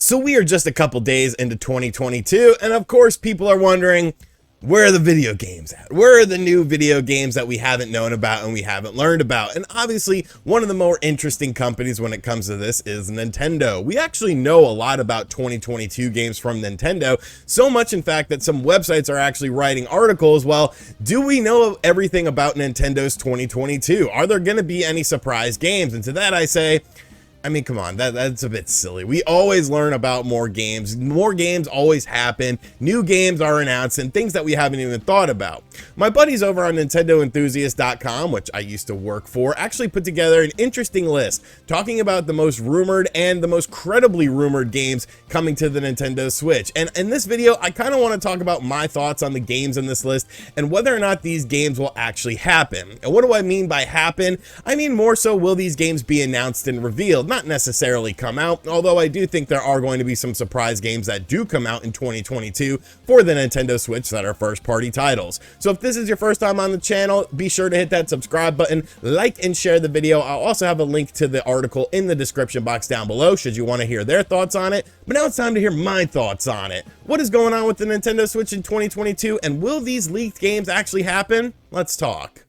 So we are just a couple days into 2022, and of course people are wondering, where are the video games at? Where are the new video games that we haven't known about and we haven't learned about? And obviously, one of the more interesting companies when it comes to this is Nintendo. We actually know a lot about 2022 games from Nintendo, so much in fact that some websites are actually writing articles. Well, do we know everything about Nintendo's 2022? Are there going to be any surprise games? And to that I say, I mean, come on, that's a bit silly. We always learn about more games. More games always happen. New games are announced and things that we haven't even thought about. My buddies over on NintendoEnthusiast.com, which I used to work for, actually put together an interesting list talking about the most rumored and the most credibly rumored games coming to the Nintendo Switch. And in this video, I kind of want to talk about my thoughts on the games in this list and whether or not these games will actually happen. And what do I mean by happen? I mean more so, will these games be announced and revealed? Not necessarily come out, although I do think there are going to be some surprise games that do come out in 2022 for the Nintendo Switch that are first-party titles. So if this is your first time on the channel, be sure to hit that subscribe button, like and share the video. I'll also have a link to the article in the description box down below should you want to hear their thoughts on it. But now it's time to hear my thoughts on it. What is going on with the Nintendo Switch in 2022, and will these leaked games actually happen? Let's talk.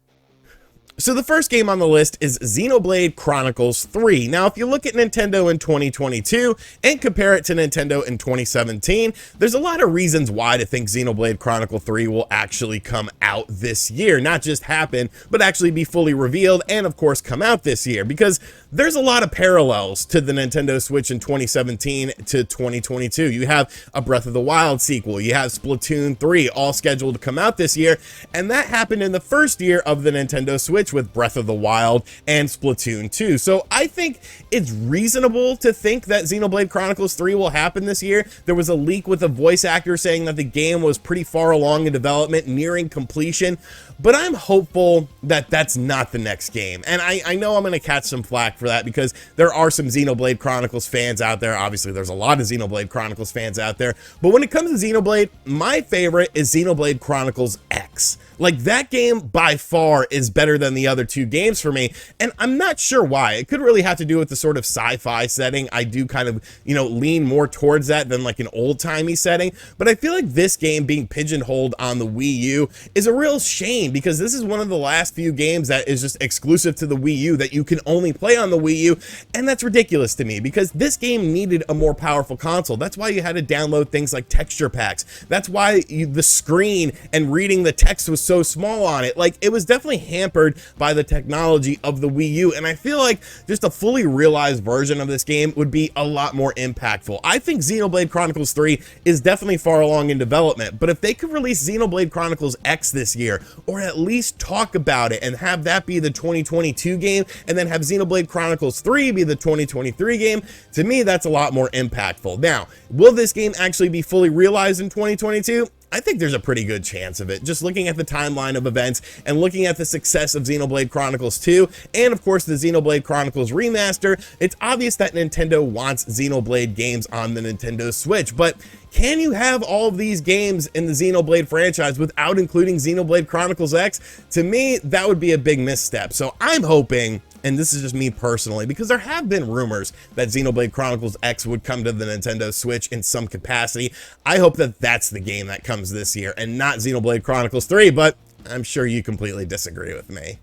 So the first game on the list is Xenoblade Chronicles 3. Now, if you look at Nintendo in 2022 and compare it to Nintendo in 2017, there's a lot of reasons why to think Xenoblade Chronicle 3 will actually come out this year. Not just happen, but actually be fully revealed and, of course, come out this year. Because there's a lot of parallels to the Nintendo Switch in 2017 to 2022. You have a Breath of the Wild sequel. You have Splatoon 3, all scheduled to come out this year. And that happened in the first year of the Nintendo Switch, with Breath of the Wild and Splatoon 2. So I think it's reasonable to think that Xenoblade Chronicles 3 will happen this year. There was a leak with a voice actor saying that the game was pretty far along in development, nearing completion, but I'm hopeful that that's not the next game. And I know I'm going to catch some flack for that because there are some Xenoblade Chronicles fans out there. Obviously, there's a lot of Xenoblade Chronicles fans out there. But when it comes to Xenoblade, my favorite is Xenoblade Chronicles X. Like, that game by far is better than the other two games for me, and I'm not sure why. It could really have to do with the sort of sci-fi setting. I do kind of, lean more towards that than like an old-timey setting, but I feel like this game being pigeonholed on the Wii U is a real shame because this is one of the last few games that is just exclusive to the Wii U that you can only play on the Wii U, and that's ridiculous to me because this game needed a more powerful console. That's why you had to download things like texture packs. That's why the screen and reading the text was so small on it. Like, it was definitely hampered by the technology of the Wii U, and I feel like just a fully realized version of this game would be a lot more impactful. I think Xenoblade Chronicles 3 is definitely far along in development, but if they could release Xenoblade Chronicles X this year, or at least talk about it and have that be the 2022 game, and then have Xenoblade Chronicles 3 be the 2023 game, to me that's a lot more impactful. Now, will this game actually be fully realized in 2022? I think there's a pretty good chance of it. Just looking at the timeline of events and looking at the success of Xenoblade Chronicles 2 and of course the Xenoblade Chronicles remaster, it's obvious that Nintendo wants Xenoblade games on the Nintendo Switch, but can you have all of these games in the Xenoblade franchise without including Xenoblade Chronicles X? To me, that would be a big misstep. So I'm hoping, and this is just me personally, because there have been rumors that Xenoblade Chronicles X would come to the Nintendo Switch in some capacity. I hope that that's the game that comes this year and not Xenoblade Chronicles 3, but I'm sure you completely disagree with me.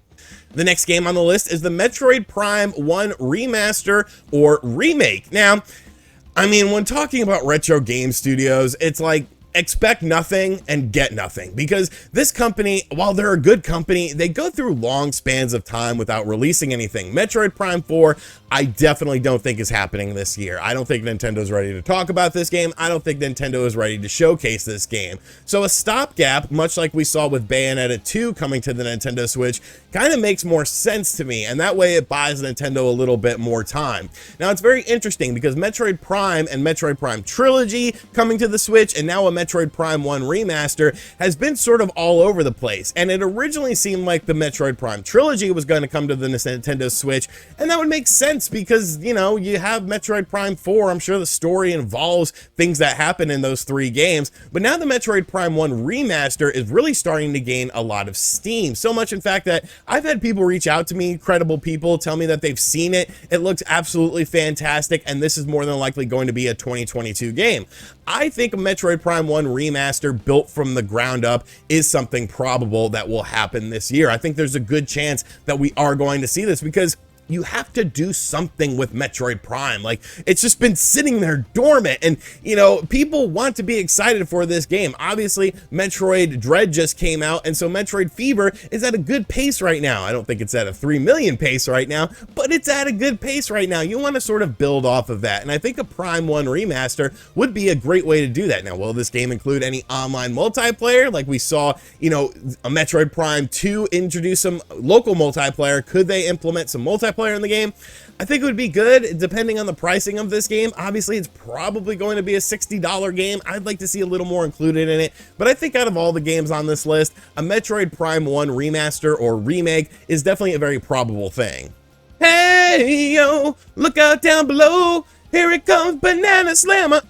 The next game on the list is the Metroid Prime 1 remaster or remake. Now, I mean, when talking about retro game studios, it's like, expect nothing and get nothing, because this company, while they're a good company, they go through long spans of time without releasing anything. Metroid Prime 4, I definitely don't think is happening this year. I don't think Nintendo's ready to talk about this game. I don't think Nintendo is ready to showcase this game. So a stopgap, much like we saw with Bayonetta 2 coming to the Nintendo Switch, kind of makes more sense to me, and that way it buys Nintendo a little bit more time. Now, it's very interesting because Metroid Prime and Metroid Prime Trilogy coming to the Switch, and now a Metroid Prime 1 remaster has been sort of all over the place, and it originally seemed like the Metroid Prime trilogy was going to come to the Nintendo Switch, and that would make sense because, you know, you have Metroid Prime 4, I'm sure the story involves things that happen in those 3 games, but now the Metroid Prime 1 remaster is really starting to gain a lot of steam, so much in fact that I've had people reach out to me, credible people, tell me that they've seen it, it looks absolutely fantastic, and this is more than likely going to be a 2022 game. I think a Metroid Prime 1 remaster built from the ground up is something probable that will happen this year. I think there's a good chance that we are going to see this because you have to do something with Metroid Prime. Like, it's just been sitting there dormant, and you know, people want to be excited for this game. Obviously, Metroid Dread just came out, and so Metroid Fever is at a good pace right now. I don't think it's at a 3 million pace right now, but it's at a good pace right now. You want to sort of build off of that, and I think a Prime 1 remaster would be a great way to do that. Now, will this game include any online multiplayer? Like we saw, you know, a Metroid Prime 2 introduce some local multiplayer. Could they implement some multiplayer in the game? I think it would be good depending on the pricing of this game. Obviously, it's probably going to be a $60 game. I'd like to see a little more included in it, but I think out of all the games on this list, a Metroid Prime 1 remaster or remake is definitely a very probable thing. Hey yo, look out down below, here it comes Banana Slammer.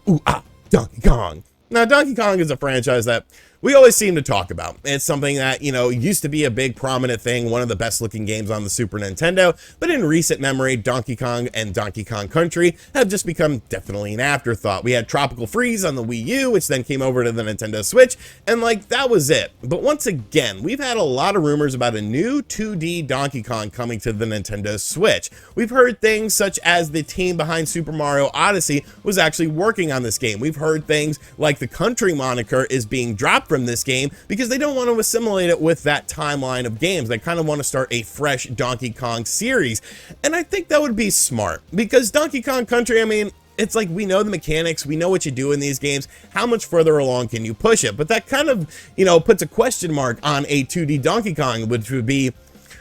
Ooh, ah, Donkey Kong. Now, Donkey Kong is a franchise that we always seem to talk about. It's something that, you know, used to be a big prominent thing, one of the best looking games on the Super Nintendo, but in recent memory, Donkey Kong and Donkey Kong Country have just become definitely an afterthought. We had Tropical Freeze on the Wii U, which then came over to the Nintendo Switch, and like, that was it. But once again, we've had a lot of rumors about a new 2D Donkey Kong coming to the Nintendo Switch. We've heard things such as the team behind Super Mario Odyssey was actually working on this game. We've heard things like the Country moniker is being dropped from this game because they don't want to assimilate it with that timeline of games. They kind of want to start a fresh Donkey Kong series, and I think that would be smart because Donkey Kong Country, I mean, it's like, we know the mechanics, we know what you do in these games, how much further along can you push it? But that kind of, you know, puts a question mark on a 2D Donkey Kong, which would be,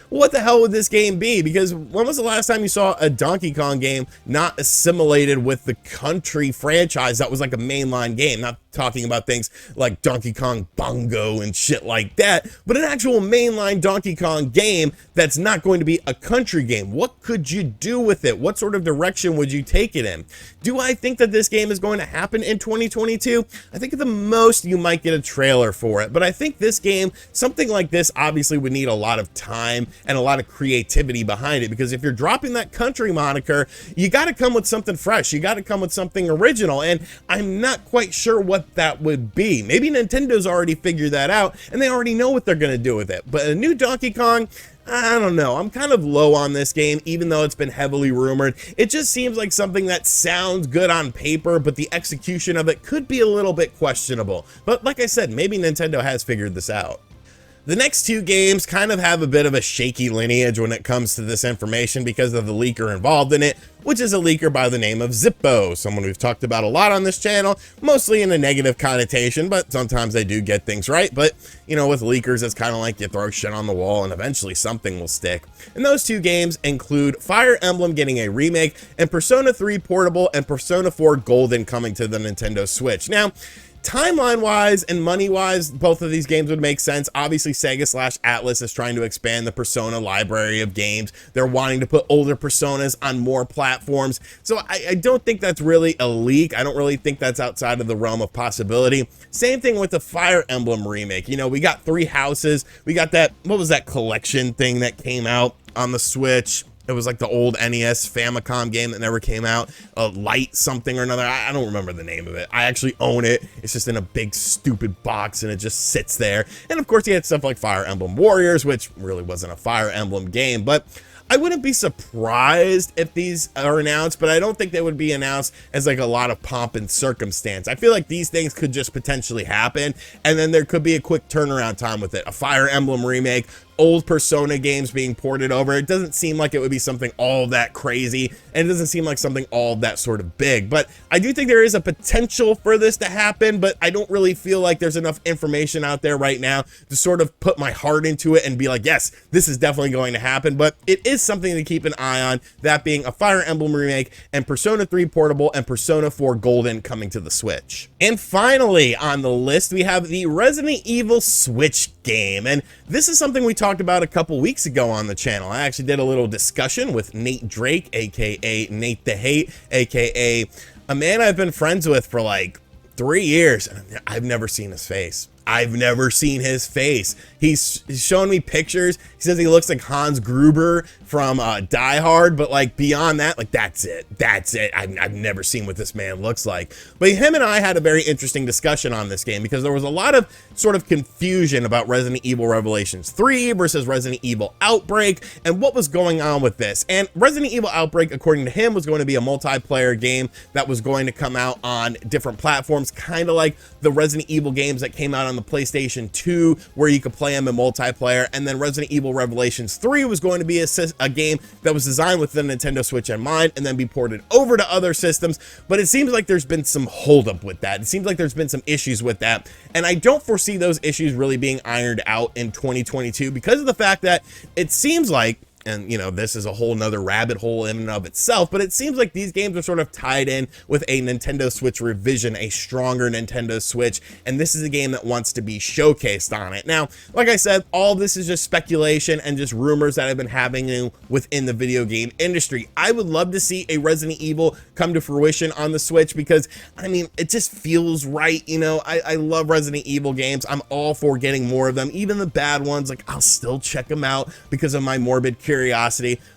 what the hell would this game be? Because when was the last time you saw a Donkey Kong game not assimilated with the Country franchise that was like a mainline game? Not talking about things like Donkey Kong Bongo and shit like that, but an actual mainline Donkey Kong game that's not going to be a Country game. What could you do with it? What sort of direction would you take it in? Do I think that this game is going to happen in 2022? I think at the most you might get a trailer for it, but I think this game, something like this, obviously would need a lot of time and a lot of creativity behind it, because if you're dropping that Country moniker, you got to come with something fresh, you got to come with something original, and I'm not quite sure what that would be. Maybe Nintendo's already figured that out and they already know what they're going to do with it, but a new Donkey Kong, I don't know. I'm kind of low on this game, even though it's been heavily rumored. It just seems like something that sounds good on paper, but the execution of it could be a little bit questionable. But like I said, maybe Nintendo has figured this out. The next 2 games kind of have a bit of a shaky lineage when it comes to this information because of the leaker involved in it, which is a leaker by the name of Zippo, someone we've talked about a lot on this channel, mostly in a negative connotation, but sometimes they do get things right. But, you know, with leakers, it's kind of like you throw shit on the wall and eventually something will stick. And those 2 games include Fire Emblem getting a remake and Persona 3 Portable and Persona 4 Golden coming to the Nintendo Switch. Now, timeline-wise and money-wise, both of these games would make sense. Obviously, Sega/Atlas is trying to expand the Persona library of games. They're wanting to put older Personas on more platforms. So I don't think that's really a leak. I don't really think that's outside of the realm of possibility. Same thing with the Fire Emblem remake. You know, we got 3 houses. We got that, what was that collection thing that came out on the Switch? It was like the old NES Famicom game that never came out, a Light something or another. I don't remember the name of it. I actually own it. It's just in a big stupid box and it just sits there. And of course you had stuff like Fire Emblem Warriors, which really wasn't a Fire Emblem game, but I wouldn't be surprised if these are announced, but I don't think they would be announced as like a lot of pomp and circumstance. I feel like these things could just potentially happen, and then there could be a quick turnaround time with it. A Fire Emblem remake old Persona games being ported over. It doesn't seem like it would be something all that crazy, and it doesn't seem like something all that sort of big. But I do think there is a potential for this to happen, but I don't really feel like there's enough information out there right now to sort of put my heart into it and be like, yes, this is definitely going to happen. But it is something to keep an eye on, that being a Fire Emblem remake and Persona 3 Portable and Persona 4 Golden coming to the Switch. And finally on the list, we have the Resident Evil Switch game, and this is something we talked about a couple weeks ago on the channel. I actually did a little discussion with Nate Drake, aka Nate the Hate, aka a man I've been friends with for like 3 years, and I've never seen his face. I've never seen his face. He's showing me pictures. He says he looks like Hans Gruber from Die Hard, but like beyond that, like that's it. I've never seen what this man looks like. But him and I had a very interesting discussion on this game because there was a lot of sort of confusion about Resident Evil Revelations 3 versus Resident Evil Outbreak and what was going on with this. And Resident Evil Outbreak, according to him, was going to be a multiplayer game that was going to come out on different platforms, kind of like the Resident Evil games that came out on the PlayStation 2, where you could play them in multiplayer. And then Resident Evil Revelations 3 was going to be a game that was designed with the Nintendo Switch in mind and then be ported over to other systems. But it seems like there's been some holdup with that. It seems like there's been some issues with that, and I don't foresee those issues really being ironed out in 2022 because of the fact that it seems like, and you know, this is a whole nother rabbit hole in and of itself, but it seems like these games are sort of tied in with a Nintendo Switch revision, a stronger Nintendo Switch, and this is a game that wants to be showcased on it. Now, like I said, all this is just speculation and just rumors that I've been having within the video game industry. I would love to see a Resident Evil come to fruition on the Switch because, I mean, it just feels right. You know, I love Resident Evil games. I'm all for getting more of them, even the bad ones. Like, I'll still check them out because of my morbid curiosity.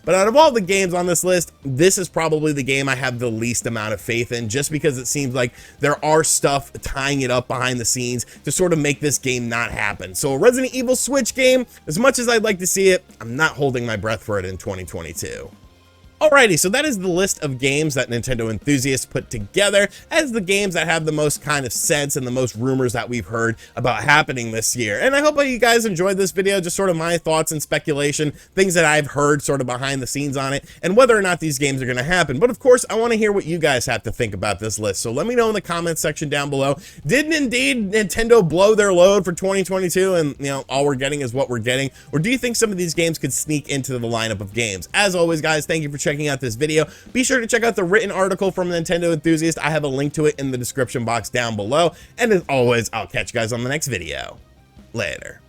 But out of all the games on this list, this is probably the game I have the least amount of faith in, just because it seems like there are stuff tying it up behind the scenes to sort of make this game not happen. So a Resident Evil Switch game, as much as I'd like to see it, I'm not holding my breath for it in 2022. Alrighty, so that is the list of games that Nintendo enthusiasts put together as the games that have the most kind of sense and the most rumors that we've heard about happening this year. And I hope you guys enjoyed this video, just sort of my thoughts and speculation, things that I've heard sort of behind the scenes on it, and whether or not these games are going to happen. But of course, I want to hear what you guys have to think about this list. So let me know in the comments section down below. Did indeed Nintendo blow their load for 2022 and, you know, all we're getting is what we're getting? Or do you think some of these games could sneak into the lineup of games? As always, guys, thank you for checking out this video. Be sure to check out the written article from Nintendo Enthusiast. I have a link to it in the description box down below. And as always, I'll catch you guys on the next video. Later.